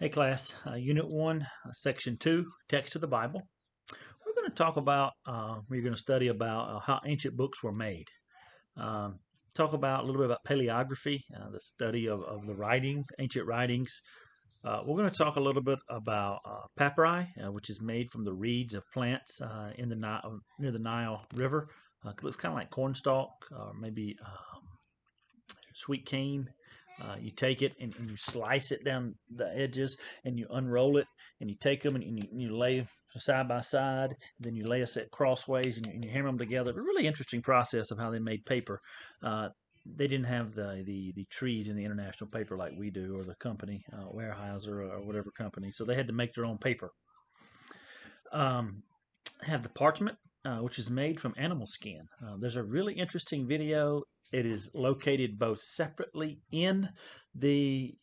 Hey class, Unit 1, Section 2, Text of the Bible. We're going to talk about, we're going to study about how ancient books were made. Um, talk about a little bit about paleography, the study of the writing, ancient writings. We're going to talk a little bit about papyri, which is made from the reeds of plants in the near the Nile River. It looks kind of like cornstalk, or maybe sweet cane. You take it and you slice it down the edges and you unroll it and you take them and you lay side by side. Then you lay a set crossways and you hammer them together. A really interesting process of how they made paper. They didn't have the trees in the international paper like we do, or the company, Weyerhaeuser or whatever company. So they had to make their own paper. Have the parchment, which is made from animal skin. There's a really interesting video. It is located both separately in the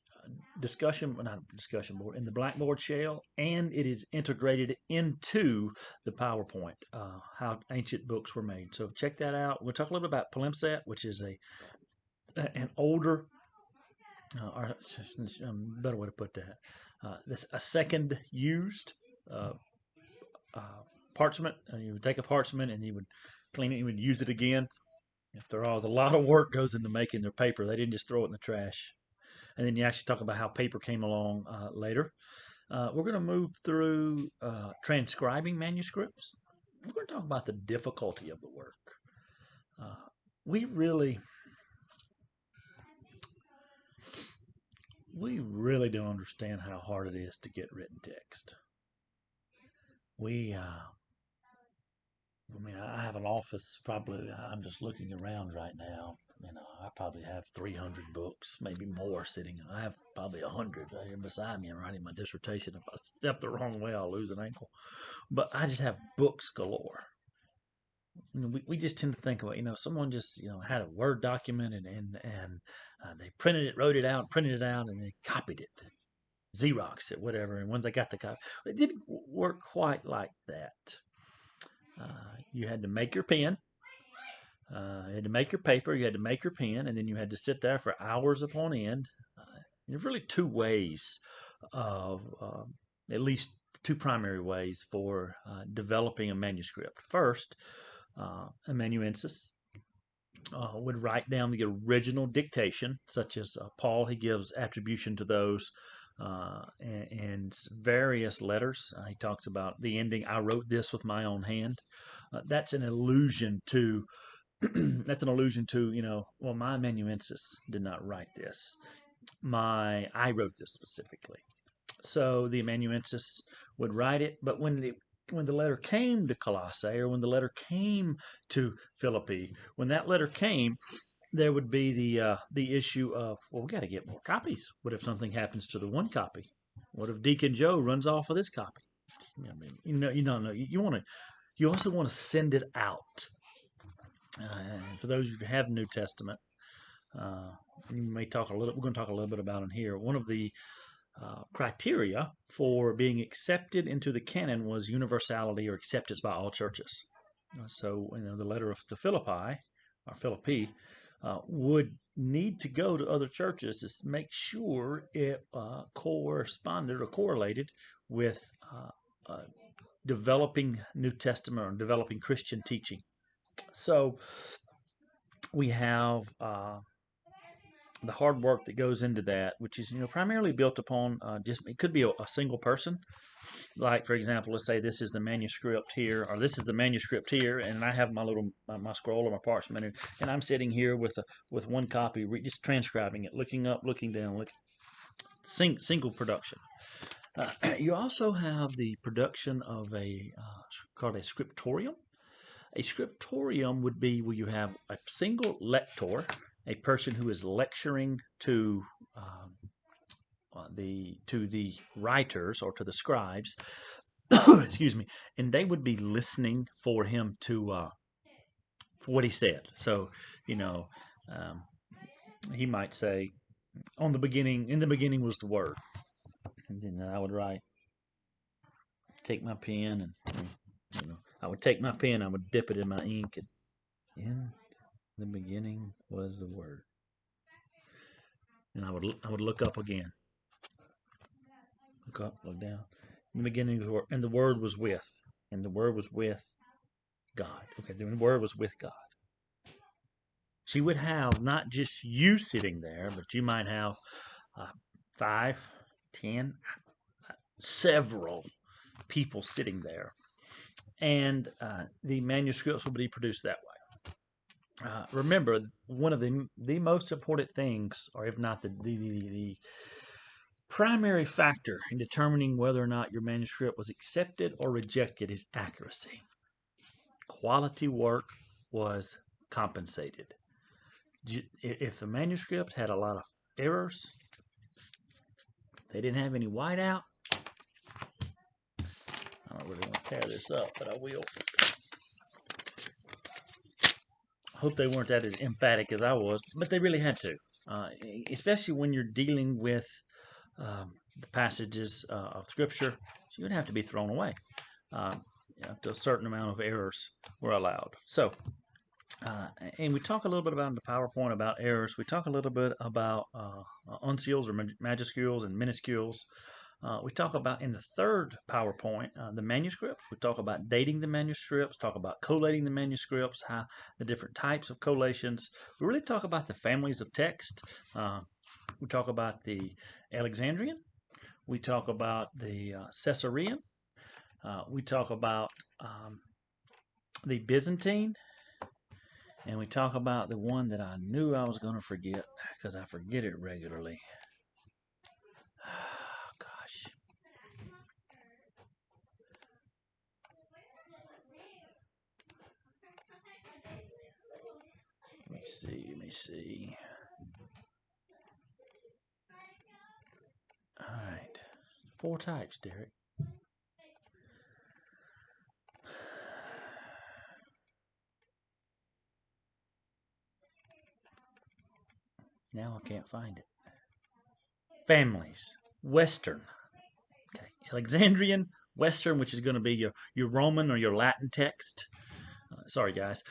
not discussion board, in the Blackboard shell, and it is integrated into the PowerPoint, how ancient books were made. So check that out. We'll talk a little bit about palimpsest, which is an older, or better way to put that, this a second used uh, uh, parchment. You would take a parchment and you would clean it. You would use it again. After all, a lot of work goes into making their paper. They didn't just throw it in the trash. And then you actually talk about how paper came along later. We're going to move through transcribing manuscripts. We're going to talk about the difficulty of the work. Uh, we really, we really don't understand how hard it is to get written text. I have an office. Probably, I'm just looking around right now. I probably have 300 books, maybe more, sitting. I have probably 100 right here beside me. I'm writing my dissertation. If I step the wrong way, I'll lose an ankle. But I just have books galore. We just tend to think about, someone just, had a Word document and they printed it out, and they copied it, Xerox it, whatever. And once they got the copy, it didn't work quite like that. You had to make your pen. You had to make your paper. You had to make your pen, and then you had to sit there for hours upon end. There's really two ways of, at least two primary ways for developing a manuscript. First, amanuensis would write down the original dictation, such as Paul. He gives attribution to those and various letters. He talks about the ending, I wrote this with my own hand. That's an allusion to that's an allusion to, well, my amanuensis did not write this. I wrote this specifically. So the amanuensis would write it, but when the letter came to Colossae, or when the letter came to Philippi, when that letter came, there would be the issue of, well, we got to get more copies. What if something happens to the one copy? What if Deacon Joe runs off of this copy? You don't know. You also want to send it out. For those of you who have New Testament, we may talk a little. We're going to talk a little bit about it here. One of the criteria for being accepted into the canon was universality, or acceptance by all churches. So, the letter of the Philippi, or Philippi, would need to go to other churches to make sure it corresponded or correlated with developing New Testament or developing Christian teaching. So we have the hard work that goes into that, which is primarily built upon it could be a single person. Like, for example, let's say this is the manuscript here, or this is the manuscript here, and I have my scroll or my parchment, and I'm sitting here with one copy, just transcribing it, looking up, looking down, single production. You also have the production of called a scriptorium. A scriptorium would be where you have a single lector, a person who is lecturing to the writers, or to the scribes, excuse me, and they would be listening for him for what he said. So, he might say, in the beginning was the Word, and then I would take my pen, and I would take my pen, I would dip it in my ink, and in the beginning was the Word, and I would look up again. Look up, look down. In the beginning was the Word, and the Word was with, and the Word was with God. Okay, the Word was with God. She would have not just you sitting there, but you might have 5, 10, several people sitting there. And the manuscripts will be produced that way. Remember, one of the most important things, or if not the primary factor in determining whether or not your manuscript was accepted or rejected, is accuracy. Quality work was compensated. If the manuscript had a lot of errors, they didn't have any whiteout. I don't really want to tear this up, but I will. I hope they weren't that as emphatic as I was, but they really had to, especially when you're dealing with the passages of Scripture. You would have to be thrown away. A certain amount of errors were allowed. So, and we talk a little bit about in the PowerPoint about errors. We talk a little bit about uncials or majuscules and minuscules. We talk about in the third PowerPoint the manuscripts. We talk about dating the manuscripts, talk about collating the manuscripts, how the different types of collations. We really talk about the families of text. We talk about the Alexandrian. We talk about the Caesarean. We talk about the Byzantine. And we talk about the one that I knew I was going to forget because I forget it regularly. Gosh. Let me see. All right. 4 types, Derek. Now I can't find it. Families. Western. Okay. Alexandrian, Western, which is going to be your Roman or your Latin text. Sorry, guys.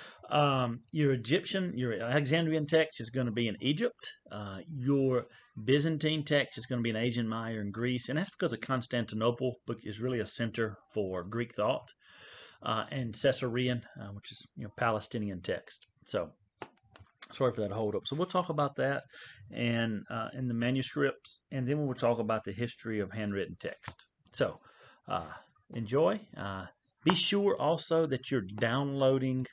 Your Egyptian, your Alexandrian text is going to be in Egypt. Your Byzantine text is going to be in Asia Minor and Greece. And that's because of Constantinople is really a center for Greek thought. And Caesarean, which is Palestinian text. So, sorry for that hold up. So we'll talk about that and in the manuscripts, and then we'll talk about the history of handwritten text. So enjoy. Be sure also that you're downloading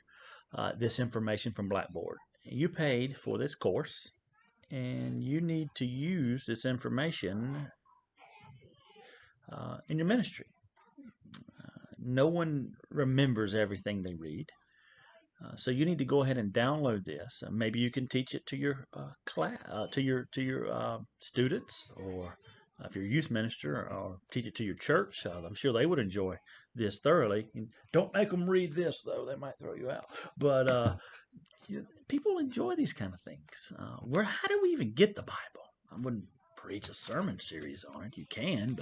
this information from Blackboard. You paid for this course, and you need to use this information in your ministry. No one remembers everything they read. So you need to go ahead and download this. Maybe you can teach it to your class, to your students, or if you're a youth minister, or teach it to your church. I'm sure they would enjoy this thoroughly. Don't make them read this though; they might throw you out. But people enjoy these kind of things. How do we even get the Bible? I wouldn't preach a sermon series on it. You can,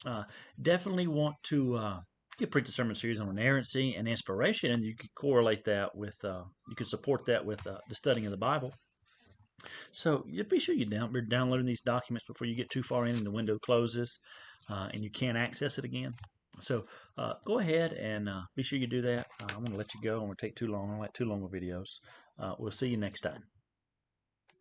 but definitely want to. You preach a sermon series on inerrancy and inspiration, and you could correlate that with, you could support that with the studying of the Bible. So you be sure you're downloading these documents before you get too far in and the window closes and you can't access it again. So go ahead and be sure you do that. I'm going to let you go. I'm going to take too long. I don't like too long of videos. We'll see you next time.